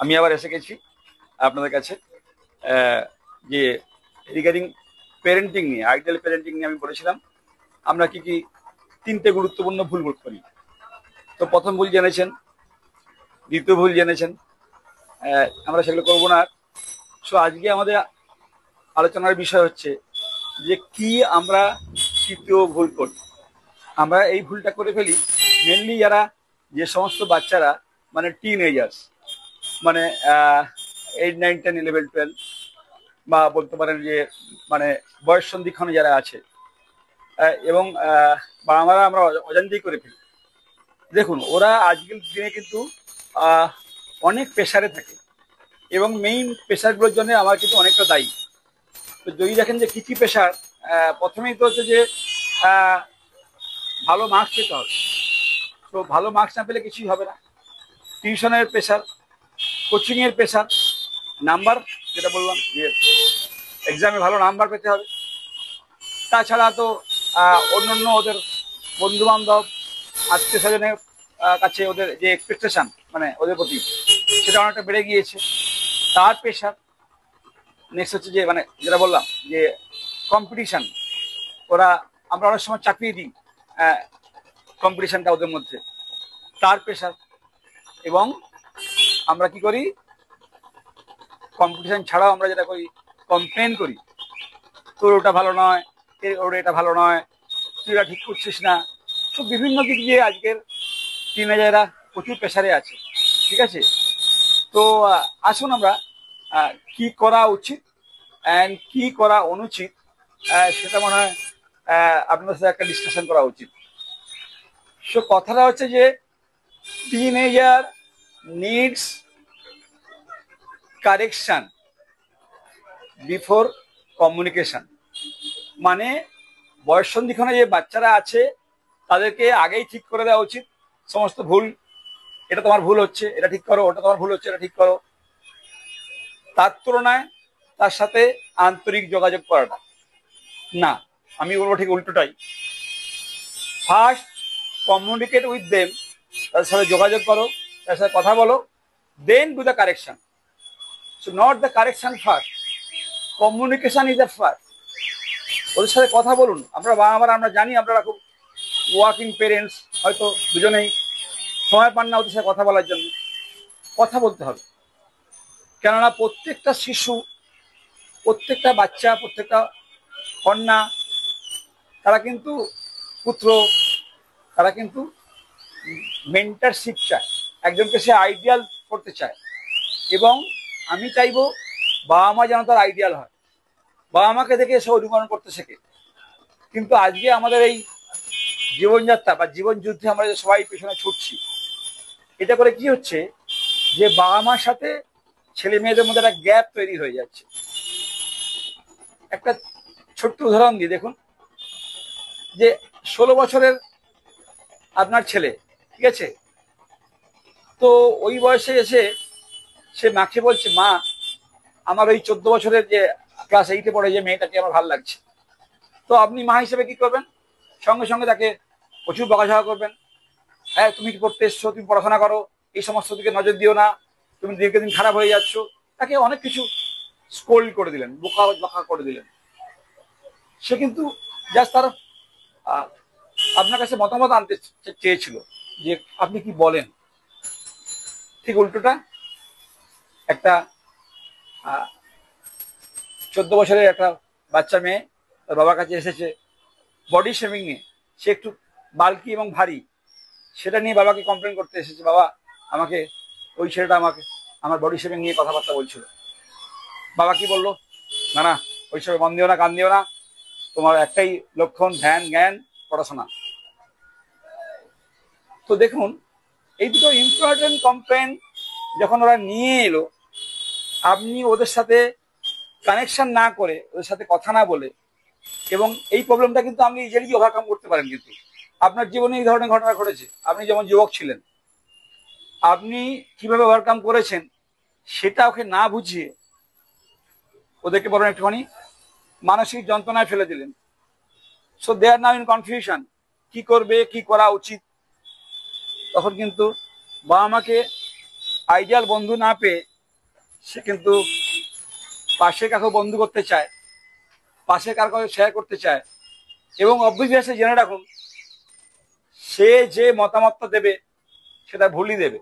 আমি আবার এসে গেছি আপনাদের কাছে যে রিগার্ডিং প্যারেন্টিং নিয়ে, আইডিয়াল প্যারেন্টিং নিয়ে আমি বলেছিলাম আমরা কি কি তিনটে গুরুত্বপূর্ণ ভুল করি। তো প্রথম ভুল জেনেছেন, দ্বিতীয় ভুল জেনেছেন, আমরা সেগুলো করবো না। সো আজকে আমাদের আলোচনার বিষয় হচ্ছে যে কি আমরা তৃতীয় ভুল করি। আমরা এই ভুলটা করে ফেলি মেনলি যারা, যে সমস্ত বাচ্চারা মানে টিনেজার্স, মানে 8, 9, 10, 11, 12 বা বলতে পারেন যে মানে বয়স সন্ধিক্ষণে যারা আছে, এবং বা আমরা অজান্তেই করে ফেলি। দেখুন, ওরা আজকের দিনে কিন্তু অনেক প্রেশারে থাকে এবং মেইন প্রেশারগুলোর জন্য আমার কিন্তু অনেকটা দায়ী। তো যদি দেখেন যে কী কী প্রেশার, প্রথমেই তো হচ্ছে যে ভালো মার্কস পেতে হবে। তো ভালো মার্কস না পেলে কিছুই হবে না। টিউশনের প্রেশার, কোচিংয়ের প্রেশার, নাম্বার, যেটা বললাম যে এক্সামে ভালো নাম্বার পেতে হবে। তাছাড়া তো অন্যান্য ওদের বন্ধু বান্ধব, আত্মীয় স্বজনের কাছে ওদের যে এক্সপেকটেশন মানে ওদের প্রতি, সেটা অনেকটা বেড়ে গিয়েছে। তার প্রেশার। নেক্সট হচ্ছে যে মানে যেটা বললাম যে কম্পিটিশান, আমরা অনেক সময় চাপিয়ে দিই কম্পিটিশানটা ওদের মধ্যে, তার প্রেশার। এবং আমরা কি করি, কম্পিটিশান ছাড়াও আমরা যেটা করি, কমপ্লেন করি, তোর ওটা ভালো নয়, ওর এটা ভালো নয়, তুই এটা ঠিক করছিস না। সব বিভিন্ন দিক দিয়ে আজকের টিনেজাররা প্রচুর প্রেশারে আছে। ঠিক আছে, তো আসুন আমরা কি করা উচিত অ্যান্ড কি করা অনুচিত সেটা মনে হয় আপনার সাথে একটা ডিসকাশন করা উচিত। সো কথাটা হচ্ছে যে teenager needs correction before communication. মানে বয়স সন্ধিক্ষণে যে বাচ্চারা আছে তাদেরকে আগেই ঠিক করে দেওয়া উচিত সমস্ত ভুল। এটা তোমার ভুল হচ্ছে, এটা ঠিক করো, ওটা তোমার ভুল হচ্ছে, এটা ঠিক করো। তার তুলনায় তার সাথে আন্তরিক যোগাযোগ করাটা না, আমি বলবো ঠিক উল্টোটাই। ফার্স্ট কমিউনিকেট উইথ দেম, তাদের সাথে যোগাযোগ করো, তাদের সাথে কথা বলো, then do the correction. So not the correction first, communication is the first. ওদের সাথে কথা বলুন। আমরা জানি আপনারা খুব ওয়ার্কিং পেরেন্টস, হয়তো দুজনেই সময় পান না ওদের সাথে কথা বলার জন্য। কথা বলতে হবে, কেননা প্রত্যেকটা শিশু, প্রত্যেকটা বাচ্চা, প্রত্যেকটা কন্যা, তারা কিন্তু পুত্র, তারা কিন্তু মেন্টারশিপ চায়, একজনকে সে আইডিয়াল করতে চায়। এবং আমি চাইবো বাবা মা যেন তার আইডিয়াল হয়, বাবা মাকে দেখে সে অনুকরণ করতে শেখে। কিন্তু আজকে আমাদের এই জীবনযাত্রা বা জীবন যুদ্ধে আমরা যে সবাই পেছনে ছুটছি, এটা করে কি হচ্ছে যে বাবা মার সাথে ছেলে মেয়েদের মধ্যে একটা গ্যাপ তৈরি হয়ে যাচ্ছে। একটা ছোট্ট উদাহরণ দিই, দেখুন যে 16 বছরের আপনার ছেলে, ঠিক আছে, তো ওই বয়সে এসে সে মাকে বলছে, মা আমার ওই 14 বছরের যে ক্লাস 8-এ পড়ে যে মেয়েটাকে আমার ভালো লাগছে। তো আপনি মা হিসেবে কি করবেন? সঙ্গে সঙ্গে তাকে প্রচুর বকাঝকা করবেন। হ্যাঁ, তুমি কি করতে এসছো, তুমি পড়াশোনা করো, এই সমস্ত দিকে নজর দিও না, তুমি দিনকে দিন খারাপ হয়ে যাচ্ছ। তাকে অনেক কিছু স্কোল্ড করে দিলেন, বকা করে দিলেন। সে কিন্তু জাস্ট তার আপনার কাছে মতামত আনতে চেয়েছিল যে আপনি কি বলেন। ঠিক উল্টোটা একটা 14 বছরের একটা বাচ্চা মেয়ে তার বাবার কাছে এসেছে বডি শেমিং নিয়ে। সে একটু বাল্কি এবং ভারী, সেটা নিয়ে বাবাকে কমপ্লেন করতে এসেছে, বাবা আমাকে ওই ছেলেটা আমাকে আমার বডি শেমিং নিয়ে কথাবার্তা বলছিল। বাবা কি বললো, না না ওই সবে মন দিও না, কান দিও না, তোমার একটাই লক্ষণ ধ্যান জ্ঞান পড়াশোনা। তো দেখুন, এই দুটো ইম্পর্টেন্ট কমপ্লেন যখন ওরা নিয়ে এলো, আপনি ওদের সাথে কানেকশন না করে, ওদের সাথে কথা না বলে, এবং এই প্রবলেমটা কিন্তু আপনি ইজিলি ওভারকাম করতে পারেন। কিন্তু আপনার জীবনে এই ধরনের ঘটনা ঘটেছে, আপনি যেমন যুবক ছিলেন, আপনি কিভাবে ওভারকাম করেছেন সেটা ওকে না বুঝিয়ে ওদেরকে বরং একটুখানি মানসিক যন্ত্রণায় ফেলে দিলেন। So they are now in confusion, কি করবে, কি করা উচিত। তখন কিন্তু বাবা মাকে আইডিয়াল বন্ধু না পেয়ে সে কিন্তু পাশে কাউকে বন্ধু করতে চায়, পাশে কার কাছে শেয়ার করতে চায়, এবং অবভিয়াসলি জেনে রাখুন সে যে মতামতটা দেবে সেটা ভুলই দেবে,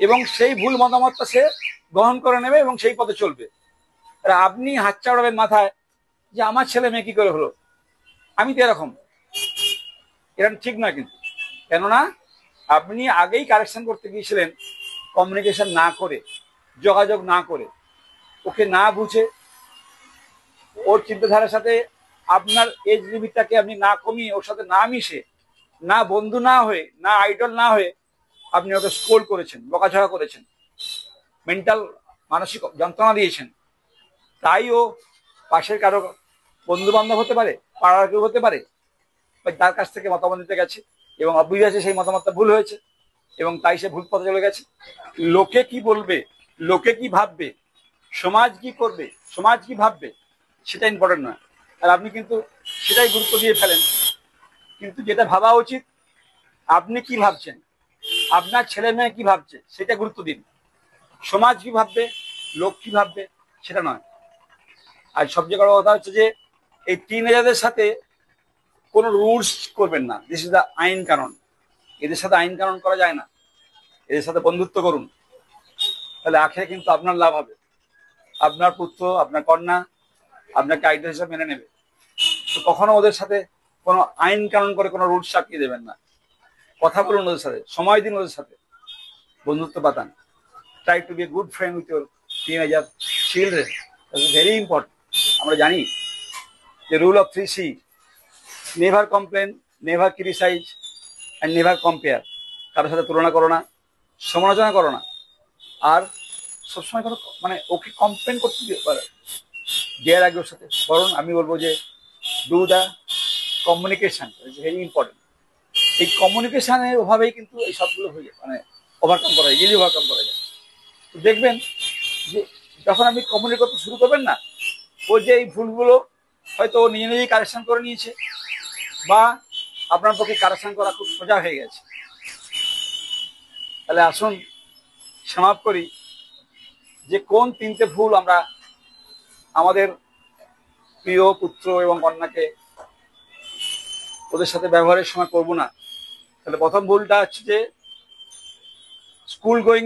এবং সেই ভুল মতামতটা সে গ্রহণ করে নেবে এবং সেই পথে চলবে। আর আপনি হাত চাড়াবেন মাথায় যে আমার ছেলে মেয়ে কি করে হলো, আমি তো এরকম, এরকম ঠিক নয় কিন্তু। কেননা আপনি আগেই কারেকশন করতে গিয়েছিলেন কমিউনিকেশন না করে, যোগাযোগ না করে, ওকে না বুঝে, ওর চিন্তাধারার সাথে আপনার এজ লিমিটটাকে আপনি না কমিয়ে, ওর সাথে না মিশে, না বন্ধু না হয়ে, না আইডল না হয়ে আপনি ওকে স্কোল করেছেন, বকাঝকা করেছেন, মেন্টাল মানসিক যন্ত্রণা দিয়েছেন। তাই ও পাশের কারো বন্ধু বান্ধব হতে পারে, পাড়ার কেউ হতে পারে, তার কাছ থেকে মতামত নিতে গেছে এবং অবভিয়াসলি সেই মতামতটা ভুল হয়েছে এবং তাই সে ভুল পথে চলে গেছে। লোকে কি বলবে, লোকে কি ভাববে, সমাজ কি করবে, সমাজ কি ভাববে, সেটা ইম্পর্টেন্ট নয়। আর আপনি কিন্তু সেটাই গুরুত্ব দিয়ে ফেলেন। কিন্তু যেটা ভাবা উচিত, আপনি কি ভাবছেন, আপনার ছেলে মেয়ে কি ভাবছে সেটা গুরুত্ব দিন। সমাজ কি ভাববে, লোক কি ভাববে সেটা নয়। আর সবচেয়ে বড় কথা হচ্ছে যে এই টিনেজারদের সাথে কোনো রুলস করবেন না। দিস ইজ দ্য আইন কানুন। এদের সাথে আইন কানুন করা যায় না। এদের সাথে বন্ধুত্ব করুন, তাহলে আখেরে কিন্তু আপনার লাভ হবে। আপনার পুত্র, আপনার কন্যা আপনাকে আইডল হিসাবে মেনে নেবে। তো কখনো ওদের সাথে কোনো আইন কানুন করে কোনো রুলস চাপিয়ে দেবেন না। কথা বলুন ওদের সাথে, সময় দিন ওদের সাথে, বন্ধুত্ব পাতান। Try to be a good friend with your teenager children, very important. আমরা জানি যে rule of 3C, never complain, never criticise and never compare. কারোর সাথে তুলনা করো না, সমালোচনা করো না, আর সবসময় কোনো মানে ওকে কমপ্লেন করতে পারে দেওয়ার আগে ওর সাথে বরং আমি বলবো যে do the communication, is very important. এই কমিউনিকেশনের অভাবেই কিন্তু এই সবগুলো হয়ে যায়, মানে ওভারকাম করা যায়, ইজিলি ওভারকাম করা যায়। তো দেখবেন যে যখন আপনি কমিউনিকেট করতে শুরু করবেন না, ও যে এই ভুলগুলো হয়তো ও নিজে নিজেই কারেকশন করে নিয়েছে, বা আপনার পক্ষে কারেকশন করা খুব সোজা হয়ে গেছে। তাহলে আসুন সমাপ্ত করি যে কোন 3টে ভুল আমরা আমাদের প্রিয় পুত্র এবং কন্যাকে ওদের সাথে ব্যবহারের সময় করব না। তাহলে প্রথম ভুলটা হচ্ছে যে স্কুল গোয়িং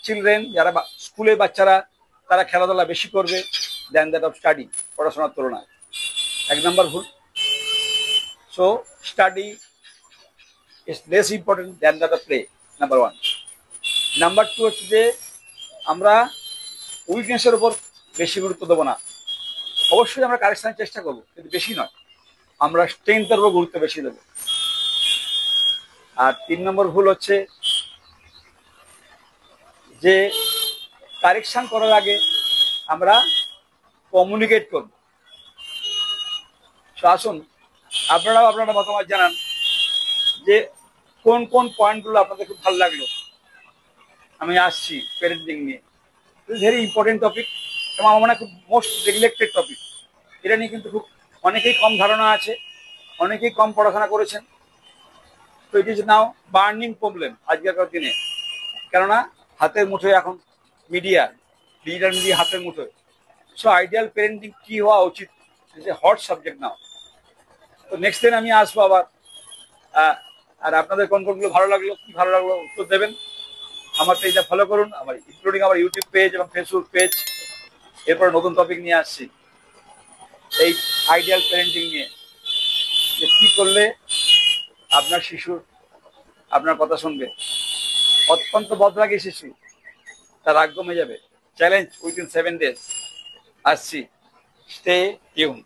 চিলড্রেন, যারা স্কুলের বাচ্চারা, তারা খেলাধুলা বেশি করবে দ্যান দ্যাট অফ স্টাডি, পড়াশোনার তুলনায়। 1 নম্বর ভুল। So study is less important than that of play, number 1। Number 2 হচ্ছে যে আমরা উইকনেসের উপর বেশি গুরুত্ব দেবো না। অবশ্যই আমরা কারেকশনের চেষ্টা করবো, কিন্তু বেশি নয়, আমরা স্ট্রেংথের উপর গুরুত্ব বেশি দেবো। আর 3 নম্বর ভুল হচ্ছে যে কারেকশন করার আগে আমরা কমিউনিকেট করব। তো আসুন আপনারাও আপনারা মতামত জানান যে কোন কোন পয়েন্টগুলো আপনাদের খুব ভালো লাগলো। আমি আসছি প্যারেন্টিং নিয়ে, ভেরি ইম্পর্টেন্ট টপিক এবং আমার মনে হয় খুব মোস্ট নেগলেক্টেড টপিক। এটা নিয়ে কিন্তু খুব অনেকেই কম ধারণা আছে, অনেকেই কম পড়াশোনা করেছেন। তো it is now burning problem আজকালকার দিনে, কেননা হাতের মুঠোয় এখন মিডিয়া, ডিজিটাল মিডিয়া হাতের মুঠোয়। সো আইডিয়াল প্যারেন্টিং কি হওয়া উচিত, ইজ এ হট সাবজেক্ট নাও। তো নেক্সট দিন আমি আসবো আবার। আর আপনাদের কোন কোনগুলো ভালো লাগলো, কি ভালো লাগলো উত্তর দেবেন। আমার পেজটা ফলো করুন, আমার ইনক্লুডিং আমার ইউটিউব পেজ এবং ফেসবুক পেজ। এরপর নতুন টপিক নিয়ে আসছি এই আইডিয়াল প্যারেন্টিং নিয়ে, যে কি করলে আপনার শিশু আপনার কথা শুনবে। অত্যন্ত বদরাগী শিশু, তার রাগ কমে যাবে। Challenge within 7 days। আসছি, স্টে টিউন।